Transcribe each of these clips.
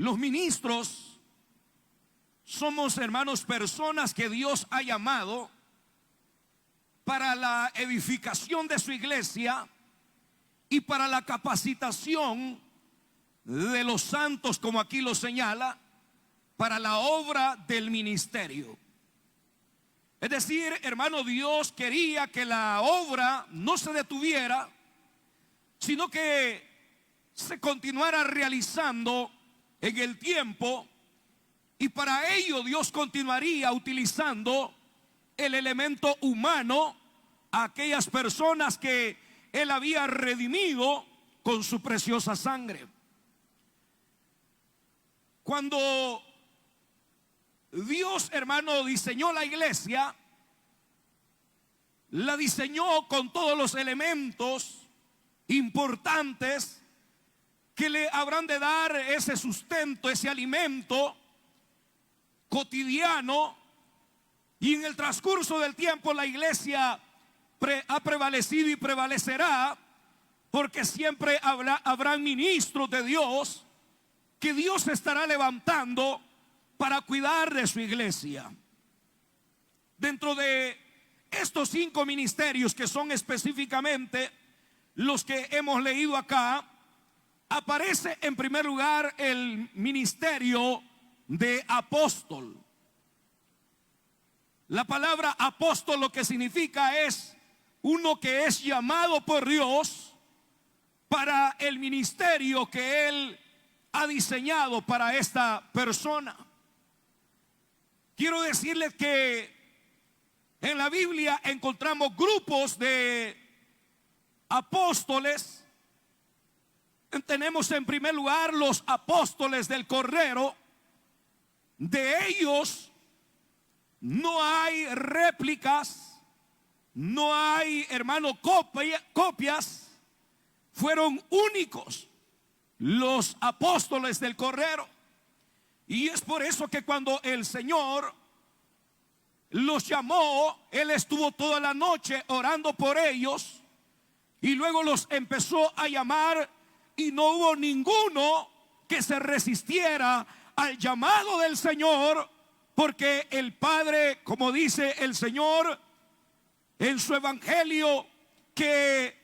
los ministros somos, hermanos, personas que Dios ha llamado para la edificación de su iglesia y para la capacitación de los santos, como aquí lo señala, para la obra del ministerio. Es decir, hermano, Dios quería que la obra no se detuviera, sino que se continuara realizando en el tiempo, y para ello Dios continuaría utilizando el elemento humano, a aquellas personas que Él había redimido con su preciosa sangre. Cuando Dios, hermano, diseñó la iglesia, la diseñó con todos los elementos importantes que le habrán de dar ese sustento, ese alimento cotidiano. Y en el transcurso del tiempo la iglesia ha prevalecido y prevalecerá, porque siempre habrán ministros de Dios que Dios estará levantando para cuidar de su iglesia. Dentro de estos 5 ministerios, que son específicamente los que hemos leído acá, aparece en primer lugar el ministerio de apóstol. La palabra apóstol lo que significa es uno que es llamado por Dios para el ministerio que Él ha diseñado para esta persona. Quiero decirles que en la Biblia encontramos grupos de apóstoles. Tenemos en primer lugar los apóstoles del Cordero. De ellos no hay réplicas, no hay, hermano, copias. Fueron únicos los apóstoles del Cordero. Y es por eso que cuando el Señor los llamó, Él estuvo toda la noche orando por ellos, y luego los empezó a llamar, y no hubo ninguno que se resistiera al llamado del Señor, porque el Padre, como dice el Señor en su evangelio, que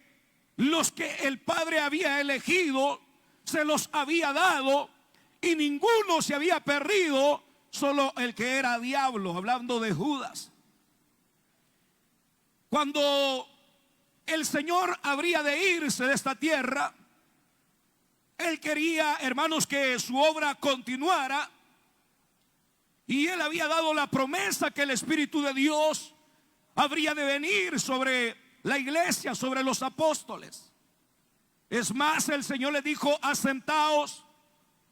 los que el Padre había elegido se los había dado, y ninguno se había perdido, solo el que era diablo, hablando de Judas. Cuando el Señor habría de irse de esta tierra, Él quería, hermanos, que su obra continuara, y Él había dado la promesa que el Espíritu de Dios habría de venir sobre la iglesia, sobre los apóstoles. Es más, el Señor les dijo: asentaos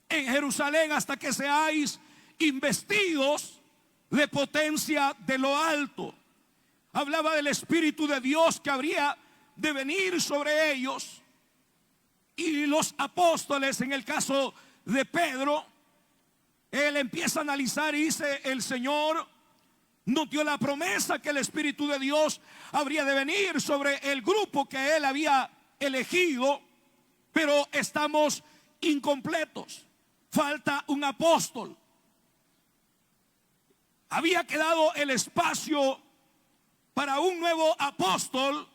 en Jerusalén hasta que seáis investidos de potencia de lo alto. Hablaba del Espíritu de Dios que habría de venir sobre ellos. Y los apóstoles, en el caso de Pedro, él empieza a analizar y dice: el Señor nos dio la promesa que el Espíritu de Dios habría de venir sobre el grupo que Él había elegido, pero estamos incompletos, falta un apóstol. Había quedado el espacio para un nuevo apóstol,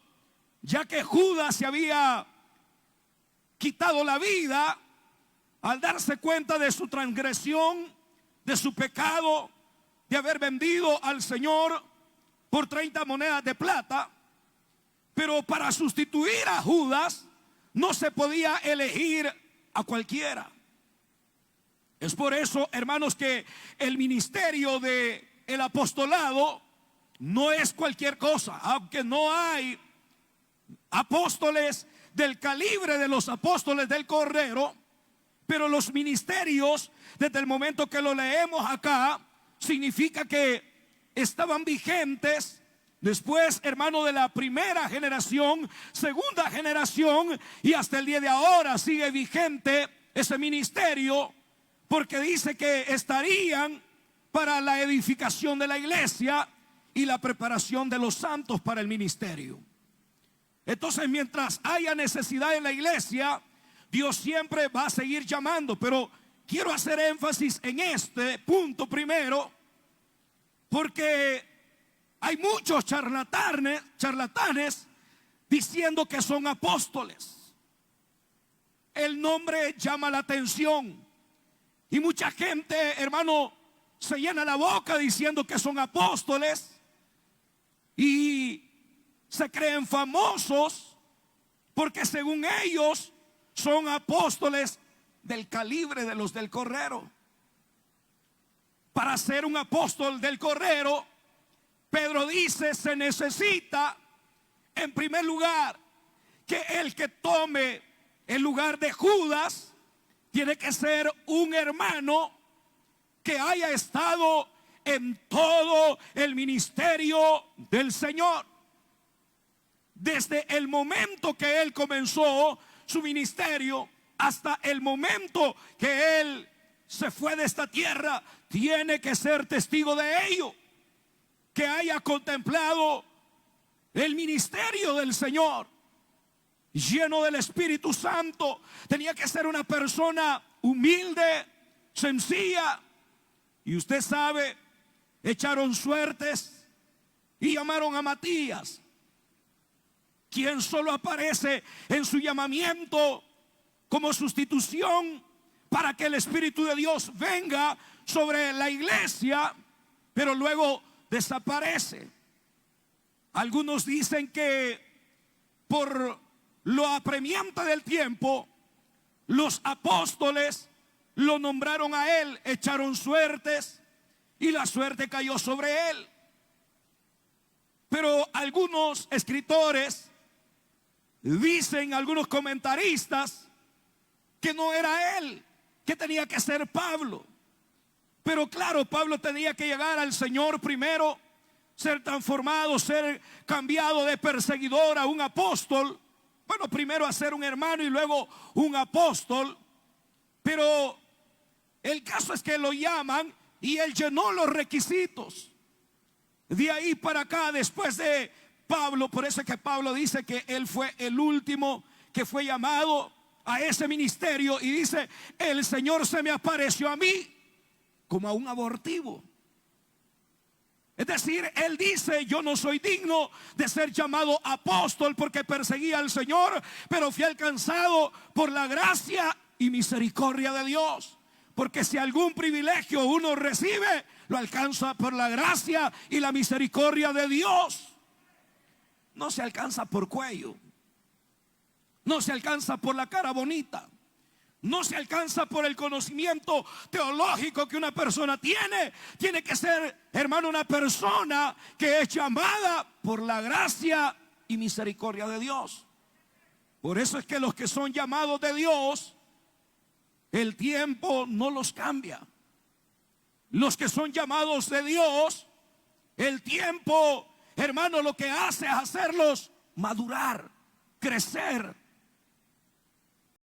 ya que Judas se había quitado la vida al darse cuenta de su transgresión, de su pecado, de haber vendido al Señor por 30 monedas de plata. Pero para sustituir a Judas no se podía elegir a cualquiera. Es por eso, hermanos, que el ministerio del apostolado no es cualquier cosa. Aunque no hay apóstoles del calibre de los apóstoles del Cordero, pero los ministerios, desde el momento que lo leemos acá, significa que estaban vigentes después, hermano, de la primera generación, segunda generación, y hasta el día de ahora sigue vigente ese ministerio, porque dice que estarían para la edificación de la iglesia y la preparación de los santos para el ministerio. Entonces, mientras haya necesidad en la iglesia, Dios siempre va a seguir llamando. Pero quiero hacer énfasis en este punto primero, porque hay muchos charlatanes diciendo que son apóstoles. El nombre llama la atención y mucha gente, hermano, se llena la boca diciendo que son apóstoles y se creen famosos porque según ellos son apóstoles del calibre de los del Cordero. Para ser un apóstol del Cordero, Pedro dice, se necesita en primer lugar que el que tome el lugar de Judas tiene que ser un hermano que haya estado en todo el ministerio del Señor. Desde el momento que él comenzó su ministerio hasta el momento que él se fue de esta tierra, tiene que ser testigo de ello. Que haya contemplado el ministerio del Señor, lleno del Espíritu Santo. Tenía que ser una persona humilde, sencilla. Y usted sabe, echaron suertes y llamaron a Matías, quien solo aparece en su llamamiento como sustitución para que el Espíritu de Dios venga sobre la iglesia, pero luego desaparece. Algunos dicen que por lo apremiante del tiempo, los apóstoles lo nombraron a él, echaron suertes y la suerte cayó sobre él. Pero algunos escritores dicen, algunos comentaristas, que no era él, que tenía que ser Pablo. Pero claro, Pablo tenía que llegar al Señor primero, ser transformado, ser cambiado de perseguidor a un apóstol. Bueno, primero a ser un hermano y luego un apóstol. Pero el caso es que lo llaman y él llenó los requisitos. De ahí para acá, después de Pablo, por eso es que Pablo dice que él fue el último que fue llamado a ese ministerio, y dice, el Señor se me apareció a mí como a un abortivo. Es decir, él dice, yo no soy digno de ser llamado apóstol porque perseguía al Señor, pero fui alcanzado por la gracia y misericordia de Dios. Porque si algún privilegio uno recibe, lo alcanza por la gracia y la misericordia de Dios. No se alcanza por cuello, no se alcanza por la cara bonita, no se alcanza por el conocimiento teológico que una persona tiene. Tiene que ser, hermano, una persona que es llamada por la gracia y misericordia de Dios. Por eso es que los que son llamados de Dios, el tiempo no los cambia. Los que son llamados de Dios, el tiempo, hermano, lo que hace es hacerlos madurar, crecer